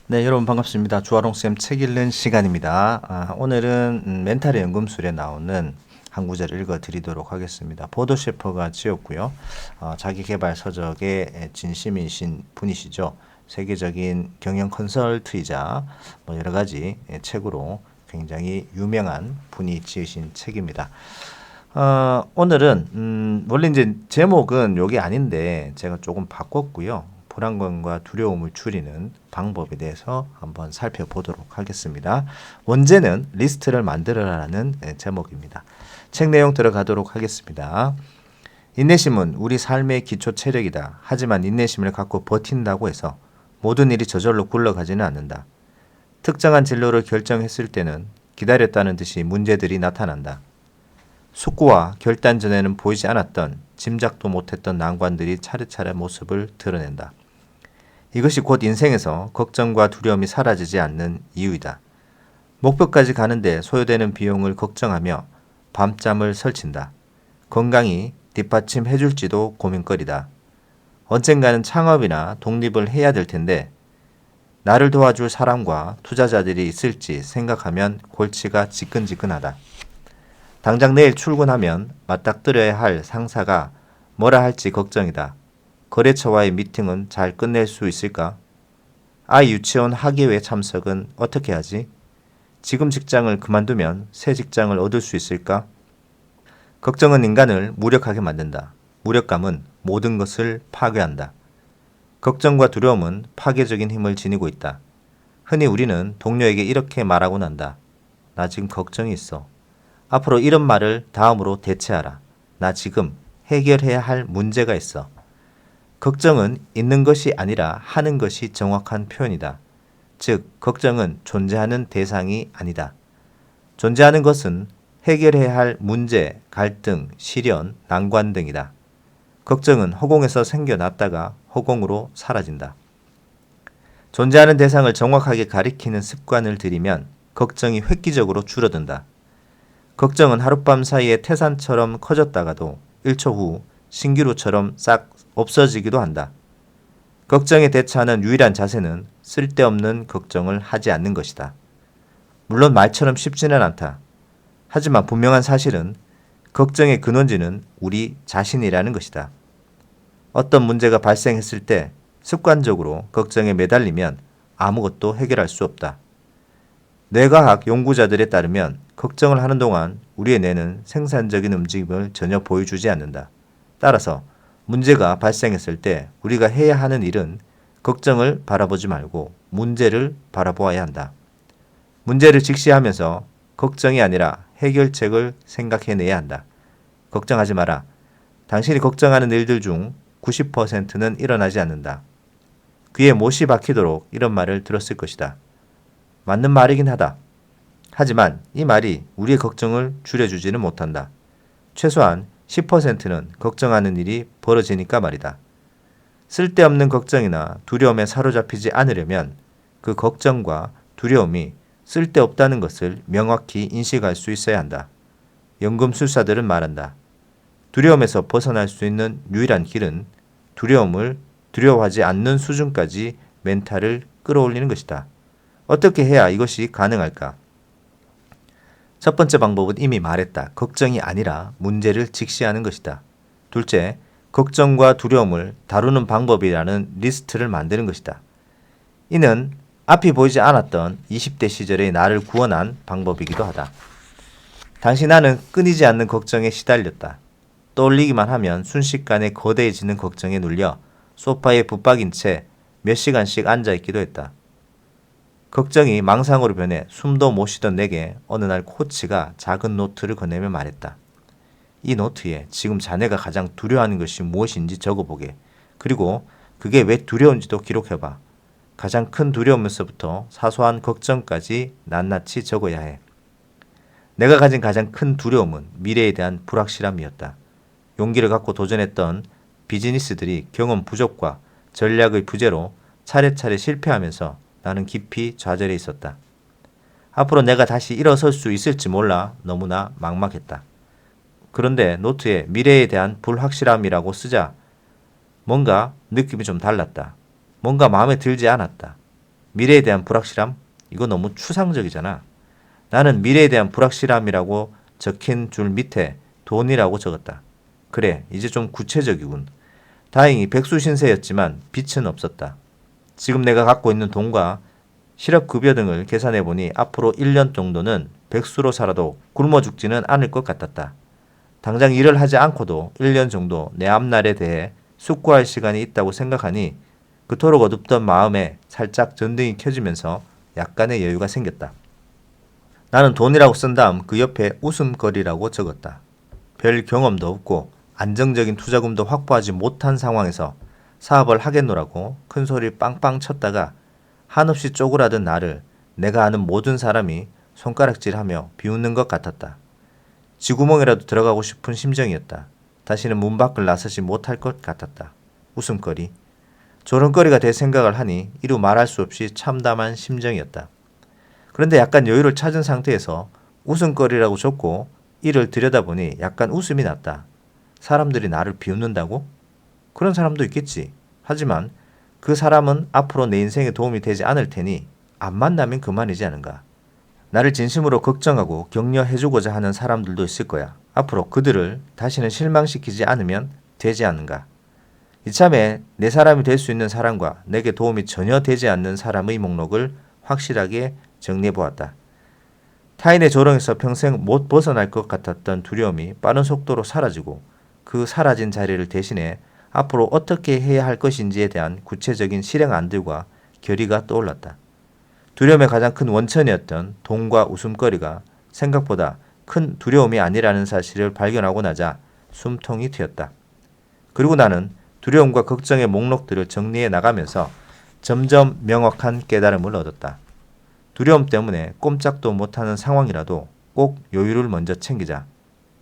네, 여러분 반갑습니다. 주아롱쌤 책 읽는 시간입니다. 오늘은 멘탈의 연금술에 나오는 한 구절을 읽어드리도록 하겠습니다. 보도 셰퍼가 지었고요. 자기계발 서적의 진심이신 분이시죠. 세계적인 경영 컨설트이자 뭐 여러 가지 책으로 굉장히 유명한 분이 지으신 책입니다. 오늘은 원래 이제 제목은 요게 아닌데 제가 조금 바꿨고요. 불안감과 두려움을 줄이는 방법에 대해서 한번 살펴보도록 하겠습니다. 원제는 리스트를 만들어라는 제목입니다. 책 내용 들어가도록 하겠습니다. 인내심은 우리 삶의 기초 체력이다. 하지만 인내심을 갖고 버틴다고 해서 모든 일이 저절로 굴러가지는 않는다. 특정한 진로를 결정했을 때는 기다렸다는 듯이 문제들이 나타난다. 숙고와 결단 전에는 보이지 않았던 짐작도 못했던 난관들이 차례차례 모습을 드러낸다. 이것이 곧 인생에서 걱정과 두려움이 사라지지 않는 이유이다. 목표까지 가는데 소요되는 비용을 걱정하며 밤잠을 설친다. 건강이 뒷받침해줄지도 고민거리다. 언젠가는 창업이나 독립을 해야 될 텐데 나를 도와줄 사람과 투자자들이 있을지 생각하면 골치가 지끈지끈하다. 당장 내일 출근하면 맞닥뜨려야 할 상사가 뭐라 할지 걱정이다. 거래처와의 미팅은 잘 끝낼 수 있을까? 아이 유치원 학예회 참석은 어떻게 하지? 지금 직장을 그만두면 새 직장을 얻을 수 있을까? 걱정은 인간을 무력하게 만든다. 무력감은 모든 것을 파괴한다. 걱정과 두려움은 파괴적인 힘을 지니고 있다. 흔히 우리는 동료에게 이렇게 말하곤 한다. 나 지금 걱정이 있어. 앞으로 이런 말을 다음으로 대체하라. 나 지금 해결해야 할 문제가 있어. 걱정은 있는 것이 아니라 하는 것이 정확한 표현이다. 즉, 걱정은 존재하는 대상이 아니다. 존재하는 것은 해결해야 할 문제, 갈등, 시련, 난관 등이다. 걱정은 허공에서 생겨났다가 허공으로 사라진다. 존재하는 대상을 정확하게 가리키는 습관을 들이면 걱정이 획기적으로 줄어든다. 걱정은 하룻밤 사이에 태산처럼 커졌다가도 1초 후 신기루처럼 싹 없어지기도 한다. 걱정에 대처하는 유일한 자세는 쓸데없는 걱정을 하지 않는 것이다. 물론 말처럼 쉽지는 않다. 하지만 분명한 사실은 걱정의 근원지는 우리 자신이라는 것이다. 어떤 문제가 발생했을 때 습관적으로 걱정에 매달리면 아무것도 해결할 수 없다. 뇌과학 연구자들에 따르면 걱정을 하는 동안 우리의 뇌는 생산적인 움직임을 전혀 보여주지 않는다. 따라서 문제가 발생했을 때 우리가 해야 하는 일은 걱정을 바라보지 말고 문제를 바라보아야 한다. 문제를 직시하면서 걱정이 아니라 해결책을 생각해내야 한다. 걱정하지 마라. 당신이 걱정하는 일들 중 90%는 일어나지 않는다. 귀에 못이 박히도록 이런 말을 들었을 것이다. 맞는 말이긴 하다. 하지만 이 말이 우리의 걱정을 줄여주지는 못한다. 최소한 10%는 걱정하는 일이 벌어지니까 말이다. 쓸데없는 걱정이나 두려움에 사로잡히지 않으려면 그 걱정과 두려움이 쓸데없다는 것을 명확히 인식할 수 있어야 한다. 연금술사들은 말한다. 두려움에서 벗어날 수 있는 유일한 길은 두려움을 두려워하지 않는 수준까지 멘탈을 끌어올리는 것이다. 어떻게 해야 이것이 가능할까? 첫 번째 방법은 이미 말했다. 걱정이 아니라 문제를 직시하는 것이다. 둘째, 걱정과 두려움을 다루는 방법이라는 리스트를 만드는 것이다. 이는 앞이 보이지 않았던 20대 시절의 나를 구원한 방법이기도 하다. 당시 나는 끊이지 않는 걱정에 시달렸다. 떠올리기만 하면 순식간에 거대해지는 걱정에 눌려 소파에 붙박인 채 몇 시간씩 앉아있기도 했다. 걱정이 망상으로 변해 숨도 못 쉬던 내게 어느 날 코치가 작은 노트를 건네며 말했다. 이 노트에 지금 자네가 가장 두려워하는 것이 무엇인지 적어보게. 그리고 그게 왜 두려운지도 기록해봐. 가장 큰 두려움에서부터 사소한 걱정까지 낱낱이 적어야 해. 내가 가진 가장 큰 두려움은 미래에 대한 불확실함이었다. 용기를 갖고 도전했던 비즈니스들이 경험 부족과 전략의 부재로 차례차례 실패하면서 나는 깊이 좌절해 있었다. 앞으로 내가 다시 일어설 수 있을지 몰라 너무나 막막했다. 그런데 노트에 미래에 대한 불확실함이라고 쓰자 뭔가 느낌이 좀 달랐다. 뭔가 마음에 들지 않았다. 미래에 대한 불확실함? 이거 너무 추상적이잖아. 나는 미래에 대한 불확실함이라고 적힌 줄 밑에 돈이라고 적었다. 그래, 이제 좀 구체적이군. 다행히 백수신세였지만 빚은 없었다. 지금 내가 갖고 있는 돈과 실업급여 등을 계산해보니 앞으로 1년 정도는 백수로 살아도 굶어 죽지는 않을 것 같았다. 당장 일을 하지 않고도 1년 정도 내 앞날에 대해 숙고할 시간이 있다고 생각하니 그토록 어둡던 마음에 살짝 전등이 켜지면서 약간의 여유가 생겼다. 나는 돈이라고 쓴 다음 그 옆에 웃음거리라고 적었다. 별 경험도 없고 안정적인 투자금도 확보하지 못한 상황에서 사업을 하겠노라고 큰소리 빵빵 쳤다가 한없이 쪼그라든 나를 내가 아는 모든 사람이 손가락질하며 비웃는 것 같았다. 쥐구멍이라도 들어가고 싶은 심정이었다. 다시는 문 밖을 나서지 못할 것 같았다. 웃음거리. 조롱거리가 될 생각을 하니 이루 말할 수 없이 참담한 심정이었다. 그런데 약간 여유를 찾은 상태에서 웃음거리라고 적고 이를 들여다보니 약간 웃음이 났다. 사람들이 나를 비웃는다고? 그런 사람도 있겠지. 하지만 그 사람은 앞으로 내 인생에 도움이 되지 않을 테니 안 만나면 그만이지 않은가. 나를 진심으로 걱정하고 격려해주고자 하는 사람들도 있을 거야. 앞으로 그들을 다시는 실망시키지 않으면 되지 않은가. 이참에 내 사람이 될 수 있는 사람과 내게 도움이 전혀 되지 않는 사람의 목록을 확실하게 정리해보았다. 타인의 조롱에서 평생 못 벗어날 것 같았던 두려움이 빠른 속도로 사라지고 그 사라진 자리를 대신해 앞으로 어떻게 해야 할 것인지에 대한 구체적인 실행안들과 결의가 떠올랐다. 두려움의 가장 큰 원천이었던 돈과 웃음거리가 생각보다 큰 두려움이 아니라는 사실을 발견하고 나자 숨통이 트였다. 그리고 나는 두려움과 걱정의 목록들을 정리해 나가면서 점점 명확한 깨달음을 얻었다. 두려움 때문에 꼼짝도 못하는 상황이라도 꼭 여유를 먼저 챙기자.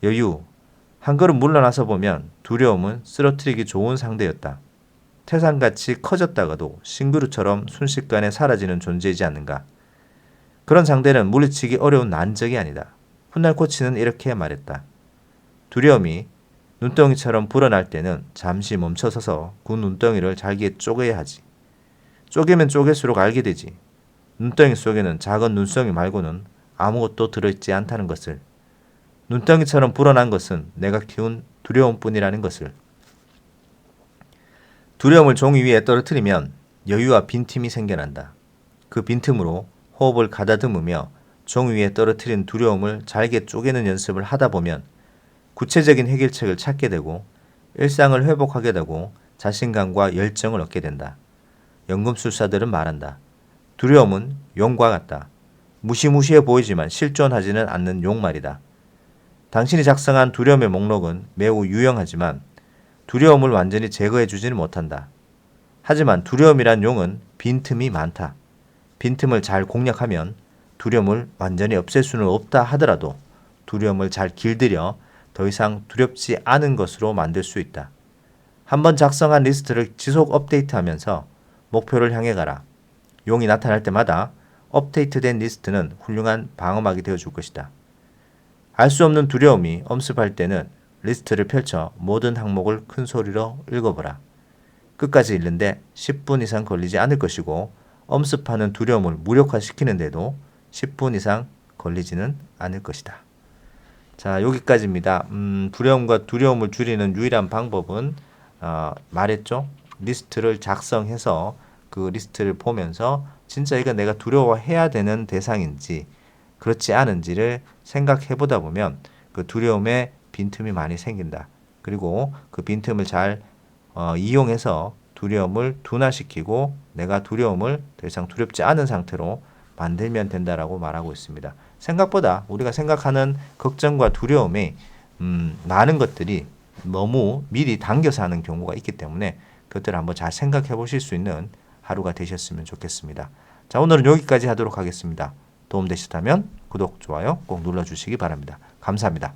여유. 한 걸음 물러나서 보면 두려움은 쓰러뜨리기 좋은 상대였다. 태산같이 커졌다가도 싱그루처럼 순식간에 사라지는 존재이지 않는가. 그런 상대는 물리치기 어려운 난적이 아니다. 훗날 코치는 이렇게 말했다. 두려움이 눈덩이처럼 불어날 때는 잠시 멈춰서서 그 눈덩이를 잘게 쪼개야 하지. 쪼개면 쪼갤수록 알게 되지. 눈덩이 속에는 작은 눈덩이 말고는 아무것도 들어있지 않다는 것을. 눈덩이처럼 불어난 것은 내가 키운 두려움뿐이라는 것을. 두려움을 종이 위에 떨어뜨리면 여유와 빈틈이 생겨난다. 그 빈틈으로 호흡을 가다듬으며 종이 위에 떨어뜨린 두려움을 잘게 쪼개는 연습을 하다 보면 구체적인 해결책을 찾게 되고 일상을 회복하게 되고 자신감과 열정을 얻게 된다. 연금술사들은 말한다. 두려움은 용과 같다. 무시무시해 보이지만 실존하지는 않는 용말이다. 당신이 작성한 두려움의 목록은 매우 유용하지만 두려움을 완전히 제거해주지는 못한다. 하지만 두려움이란 용은 빈틈이 많다. 빈틈을 잘 공략하면 두려움을 완전히 없앨 수는 없다 하더라도 두려움을 잘 길들여 더 이상 두렵지 않은 것으로 만들 수 있다. 한번 작성한 리스트를 지속 업데이트하면서 목표를 향해 가라. 용이 나타날 때마다 업데이트된 리스트는 훌륭한 방어막이 되어줄 것이다. 알 수 없는 두려움이 엄습할 때는 리스트를 펼쳐 모든 항목을 큰 소리로 읽어보라. 끝까지 읽는데 10분 이상 걸리지 않을 것이고 엄습하는 두려움을 무력화시키는데도 10분 이상 걸리지는 않을 것이다. 자, 여기까지입니다. 두려움과 두려움을 줄이는 유일한 방법은 말했죠. 리스트를 작성해서 그 리스트를 보면서 진짜 이거 내가 두려워해야 되는 대상인지 그렇지 않은지를 생각해 보다 보면 그 두려움의 빈틈이 많이 생긴다. 그리고 그 빈틈을 잘 이용해서 두려움을 둔화시키고 내가 두려움을 더 이상 두렵지 않은 상태로 만들면 된다라고 말하고 있습니다. 생각보다 우리가 생각하는 걱정과 두려움이 많은 것들이 너무 미리 당겨서 하는 경우가 있기 때문에 그것들을 한번 잘 생각해 보실 수 있는 하루가 되셨으면 좋겠습니다. 자, 오늘은 여기까지 하도록 하겠습니다. 도움되셨다면 구독, 좋아요 꼭 눌러주시기 바랍니다. 감사합니다.